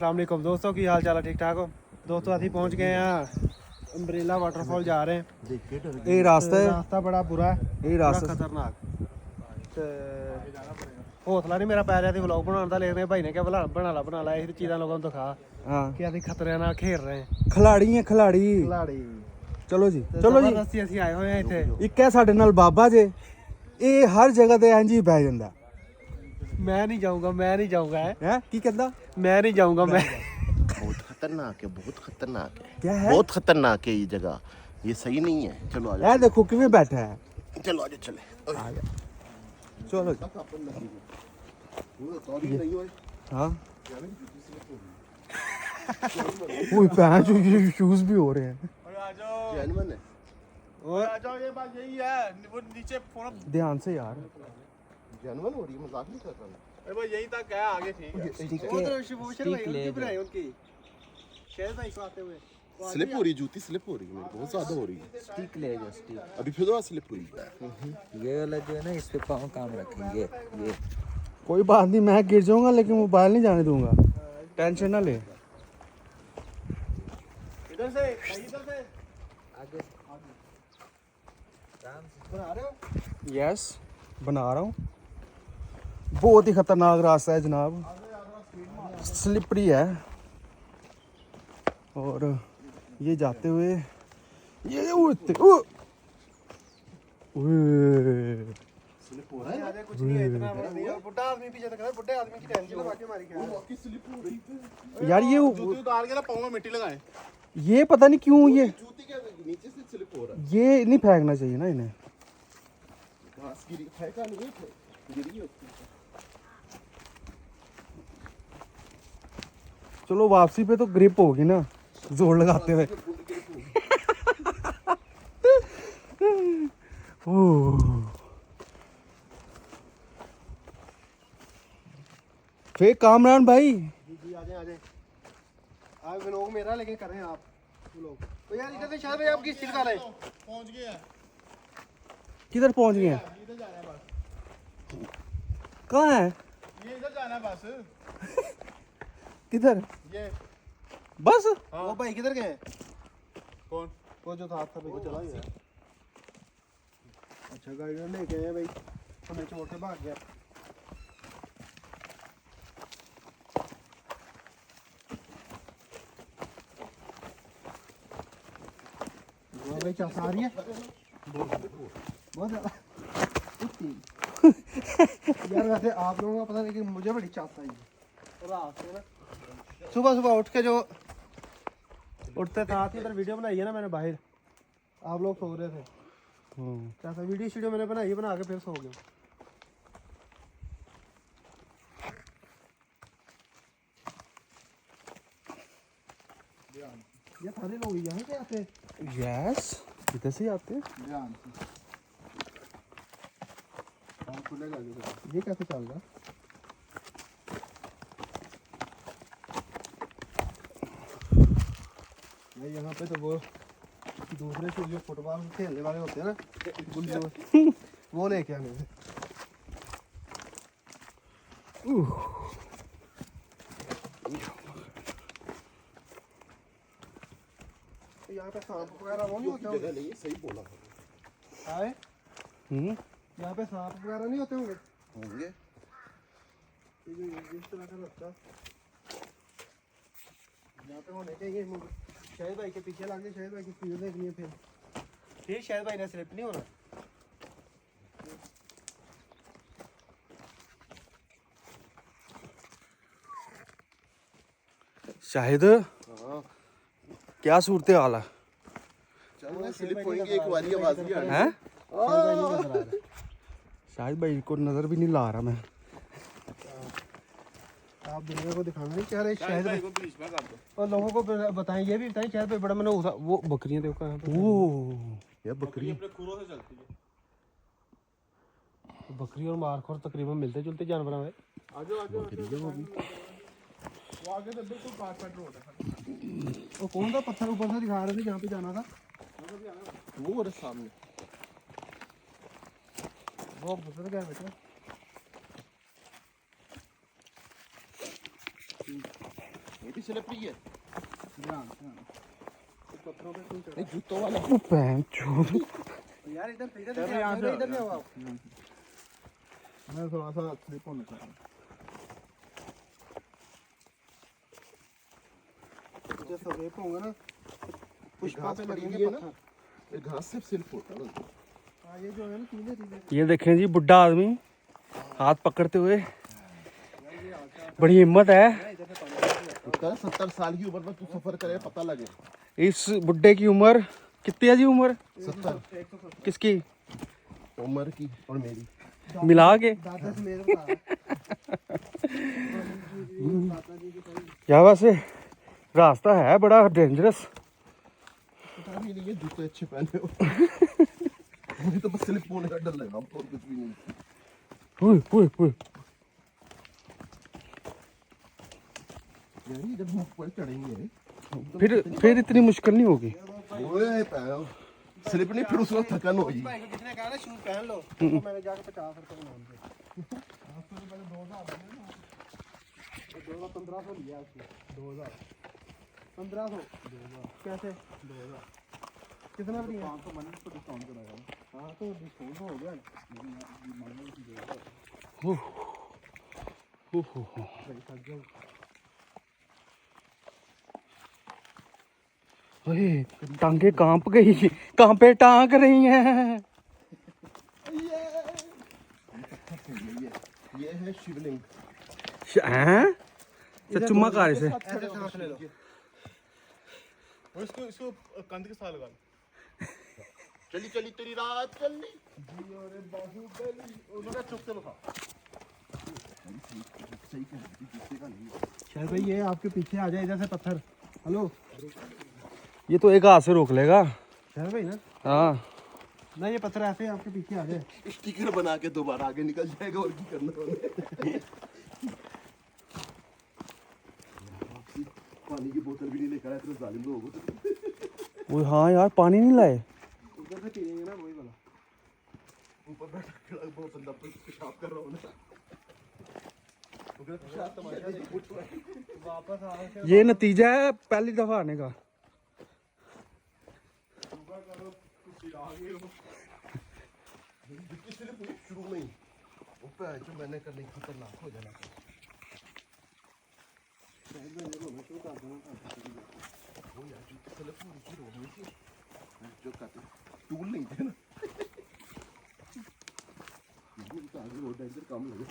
अस्सलाम दोस्तों, की हाल चाल है? ठीक ठाक हो दोस्तों? अभी पहुंच गए हैं अम्ब्रेला वाटरफॉल जा रहे हैं। ये रास्ता बड़ा बुरा है, ये रास्ता खतरनाक। हौसला नहीं मेरा पै रहा थी व्लॉग बनाने का, लेकिन भाई ने क्या बना ला इस चीज़ा लोगों को दिखा कि अभी खतरे ना खेल रहे हैं। खिलाड़ी हैं खिलाड़ी। चलो जी चलो जी, ਅਸੀਂ ਆਏ ਹੋਏ ਆ ਇੱਥੇ। ਇੱਕ ਹੈ ਸਾਡੇ ਨਾਲ ਬਾਬਾ ਜੇ, ਇਹ ਹਰ ਜਗ੍ਹਾ ਤੇ ਇੰਜ ਹੀ ਬਹਿ ਜਾਂਦਾ। मैं नहीं जाऊंगा ਹੈ ਕੀ ਕਹਿੰਦਾ? मैं नहीं जाऊंगा मैं। बहुत खतरनाक है, बहुत खतरनाक है। क्या है? बहुत खतरनाक है ये जगह, ये सही नहीं है। चलो आ ਇਹ ਦੇਖੋ ਕਿਵੇਂ ਬੈਠਾ ਹੈ। जाओ, चलो आजा चले। ਚਲੋ ਜੀ। हाँ वो पैंच शूज भी हो रहे हैं। जेन्युइन है। आ जाओ, ये बात यही है, वो नीचे फोन ध्यान से यार। जेन्युइन हो रही है, मजाक नहीं कर रहा मैं। अरे भाई यही तक है, आगे ठीक है। स्टिक बनाई उनकी शेर भाई को आते हुए स्लिप हो रही, जूती स्लिप हो रही है, मेरी बहुत ज्यादा हो रही है। स्टिक ले जाओ स्टिक। अभी फिर दोबारा स्लिप हुई है। ये वाला जो है ना, इस पे पाँव काम रखेंगे। ये कोई बात नहीं, मैं गिर जाऊंगा लेकिन मोबाइल नहीं जाने दूंगा, टेंशन ना ले। इधर से आगे बना रहे हो? यस बना रहा हूँ। बहुत ही खतरनाक रास्ता है जनाब, स्लिपरी है। और ये जाते हुए ये उड़ते स्लिप हो रहा है, आगे कुछ नहीं है, इतना बड़ा नहीं है। बुड्ढा आदमी भी जाता है, बुड्ढे आदमी की टेंशन लगा के मारी क्या बाकी स्लिप हो रही थी। यार ये जूती उतार के ना पाँव में मिट्टी लगाए। ये पता नहीं क्यों ये जूती के नीचे से स्लिप हो रहा है। ये नहीं फेंकना चाहिए ना इन्हें। घास गिरी, फेंका नहीं है, गिरी है उसकी। चलो वापसी पे तो ग्रिप होगी ना जोर लगाते हुए। फिर कामरान भाई जी आ जाए आप व्लॉग मेरा लेकिन कर रहे हैं आप व्लॉग तो यार। इधर से शायद भाई आप किस चीज का पहुंच गए हैं? किधर पहुंच गए हैं? इधर जाना है बस, कहाँ है? ये इधर जाना है बस। किधर? ये बस वो भाई किधर गए? कौन? वो जो था वो चला गया। अच्छा गाइडर लेके आए भाई, हमें छोड़ के भाग गया। भाई क्या आ रही है बहुत ज्यादा यार। वैसे आप लोगों का पता नहीं कि मुझे बड़ी चाहता है रात को ना, सुबह उठ के जो उठते साथ ही इधर वीडियो बनाई है ना मैंने बाहर, आप लोग सो रहे थे। क्या था वीडियो मैंने बनाई, बना के फिर सो गए। ये सारे लोग यहाँ से आते हैं? यस इधर से आते हैं। ये कैसे चल रहा? यहाँ पे तो वो दूसरे से जो फुटबॉल खेलने वाले होते हैं ना, गुल्ली वो लेके आने से। यहाँ पे सांप वगैरह वो नहीं होते जगह नहीं है, सही बोला आए? यहाँ पे सांप वगैरह नहीं होते होंगे? होंगे। इस तरह का रास्ता यहाँ पे होने चाहिए। शाहिद भाई के पीछे लग गए, शाहिद भाई की स्पीड देखनी है फिर शाहिद भाई ने स्लिप नहीं होना। शाहिद क्या सूरत हाल है? चलो स्लिप होएंगे, एक वाली आवाज भी आ रही हैं? है शाहिद भाई को नजर भी नहीं ला रहा मैं। आप दुनिया को दिखाना नहीं चाह रहे शाहिद भाई को, और लोगों को बताएं, ये भी बताएं शाहिद भाई बड़ा मैंने वो बकरियां देखो यहाँ पे। ये बकरी बकरी और मारखोर तकरीबन मिलते जुलते जानवर हैं। वो कौन सा पत्थर ऊपर से दिखा रहे थे जहाँ पे जाना था? वो रहा सामने। वो गुजर गया बेटा। ये भी की स्लिपरी है पत्थरों पे कोई नहीं जूतों वाला वो पैन चोद यार इधर इधर नहीं आओ मैं थोड़ा सा स्लिप होने का जैसे सवेप होगा ना पुष्पा घास पे पड़ी लगेंगे हुई है ना पत्थर ये घास से स्लिप होता है हाँ ये जो है ना सीधे सीधे ये देखें जी बुढ़ा आदमी हाथ पकड़ते हुए, बड़ी हिम्मत है। 70 साल की उम्र में तू सफर करे पता लगे इस बुड्ढे की उम्र कितनी है जी? उम्र 70 किसकी उम्र की और मेरी मिला के? दादा से मेरे को या वैसे रास्ता है बड़ा डेंजरस। पता भी नहीं है जूते अच्छे पहने हो मुझे तो बस स्लिप होने का डर लगा और कुछ भी नहीं ओए ओए ओए यार ये जब हम ऊपर चढ़ेंगे फिर इतनी मुश्किल नहीं होगी। ओए पैर स्लिप नहीं फिर उस वक्त थकान होगी भाई को किसने कहा ना शूज पहन लो तो मैंने जाके 50 रुपए में नाम दिया 1500 लिया उसने 2000 1500 कैसे 2000 कितना दिया 500 मनी को डिस्काउंट कराया हाँ तो डिस्काउंट हो गया ओए टांगे कांप गई, कहाँ पे टांग रही हैं? ये है शिवलिंग हैं? चुम्मा कार से ऐसे सांस ले लो और इसको कंध के साथ लगा चली चली तेरी रात चली उन्होंने चुप से लगा सही कह शायद भाई ये आपके पीछे आ जाए इधर से पत्थर हेलो ये तो एक हाथ से रोक लेगा। शायद भाई ना हाँ ना ये पत्थर ऐसे आपके पीछे आ जाए स्टिकर बना के दोबारा आगे निकल जाएगा और की करना पानी की बोतल भी नहीं लेकर आए तो जालिम लोग वो हाँ यार पानी नहीं लाए। उधर से पी लेंगे ना वही वाला ऊपर बैठा खड़ा वो बंदा पेशाब कर रहा हूँ वापस आ ये नतीजा है पहली दफा आने का। शुरू में ही जो मैंने करनी खतरनाक हो जाना वो यार जो स्लिप पूरी शुरू हो गई जो कहते टूल नहीं थे ना ये तो आगे रोड डेंजर काम लगे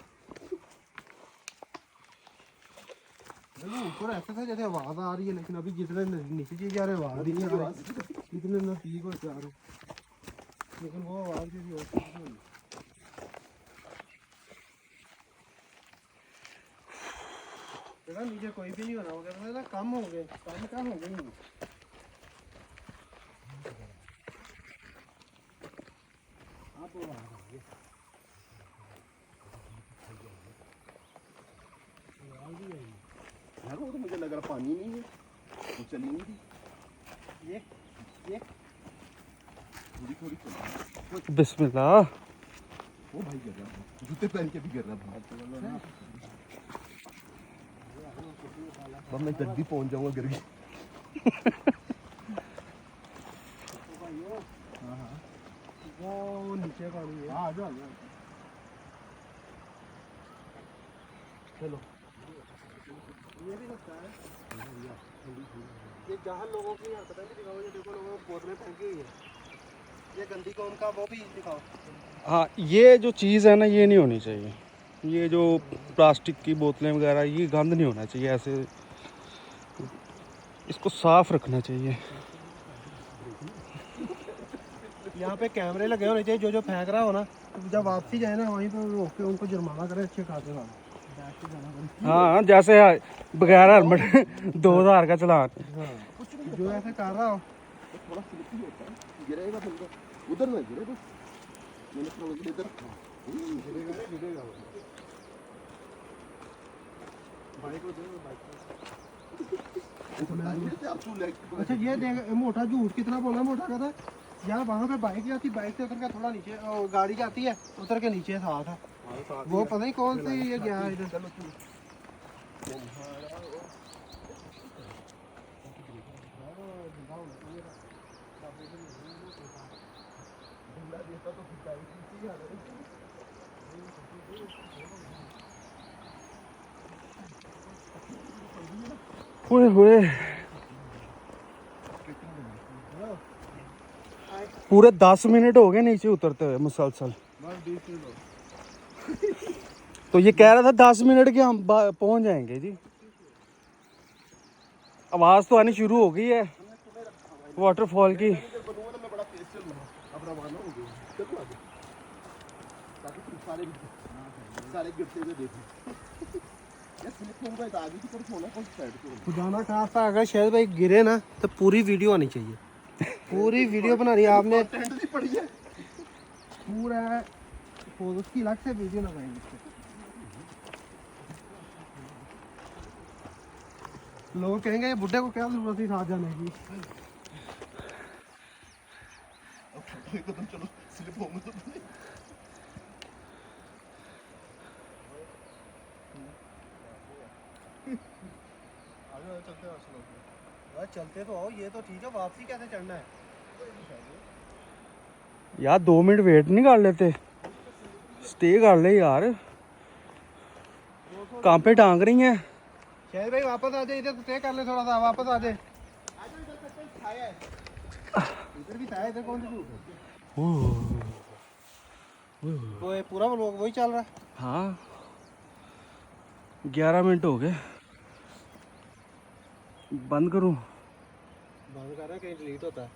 ऊपर ऐसा था जैसे आवाज आ रही है लेकिन अभी जितने नीचे चीज जा रहे आवाज ही नहीं आ रही जितने नजदीक हो जा रहे लेकिन वो आवाज भी होती है देखा नीचे कोई भी नहीं होना हो गया ना कम हो गए कम हो गए आप यार वो तो मुझे लग रहा पानी नहीं है वो चली नहीं थी ये थोड़ी थोड़ी चली बिस्मिल्लाह। वो भाई गिर रहा है जूते पहन के भी गिर रहा है मैं जल्दी पहुंच जाऊंगा गिर गई वो नीचे पानी है आ जाओ चलो ये भी लगता है ये जहाँ लोगों की हरकतें भी दिखाओ ये देखो लोगों को बोतलें फेंकी हुई है ये गंदी कौन का वो भी दिखाओ हाँ ये जो चीज़ है ना ये नहीं होनी चाहिए। ये जो प्लास्टिक की बोतलें वगैरह ये गंद नहीं होना चाहिए। ऐसे इसको साफ रखना चाहिए। यहाँ पे कैमरे लगे होने चाहिए जो फेंक रहा हो ना तो जब वापसी जाए ना वहीं पर रोक के उनको जुर्माना करे अच्छे खासे साथ हाँ जैसे बगैर हेलमेट 2000 का चलान। जो ऐसे कर रहा हो थोड़ा स्लिप ही होता है गिरेगा बंदा उधर ना गिरे बस मैंने थोड़ा इधर गिरेगा बाइक को दे बाइक अच्छा ये देख मोटा झूठ कितना बोला मोटा का था यहाँ वहाँ पे बाइक जाती बाइक से उतर के थोड़ा नीचे गाड़ी जाती है उतर के नीचे साथ है वो पता नहीं कौन सी ये गया इधर ओए होए, पूरे 10 मिनट हो गए नीचे उतरते हुए मुसलसल। तो ये कह रहा था 10 मिनट के हम पहुंच जाएंगे जी। आवाज तो आनी शुरू हो गई है वाटरफॉल की। बनूंगा ना मैं बड़ा तेज चलूंगा, अब रवाना हो गया। चलो आगे, ताकि तुम सारे गिरते हुए देखो। ये स्लिप होगा तो आगे की तरफ होना, कौन साइड पे होना? खुदाना खास्ता अगर शायद भाई गिरे ना तो पूरी वीडियो आनी चाहिए। पूरी वीडियो बना रही है आपने, टेंट भी पड़ी है। पूरा उसकी अलग से वीडियो लगाएंगे। लोग कहेंगे ये बुड्ढे को क्या जरूरत थी साथ जाने की। अब एकदम चलो स्लिप होंगे तो चलते तो आओ, ये तो ठीक है, वापसी कैसे चढ़ना है? यार 2 मिनट वेट नहीं कर लेते, स्टे कर ले यार। कहाँ पे टांग रही हैं? शायद भाई वापस आ जाए, इधर स्टे कर ले थोड़ा सा, वापस आ जाए। इधर भी था, इधर कौन सी धूप है? वो ये पूरा लोग वही चल रहा है। हाँ 11 मिनट हो गए, बंद करूँ? बंद कर रहा है, कहीं डिलीट होता है।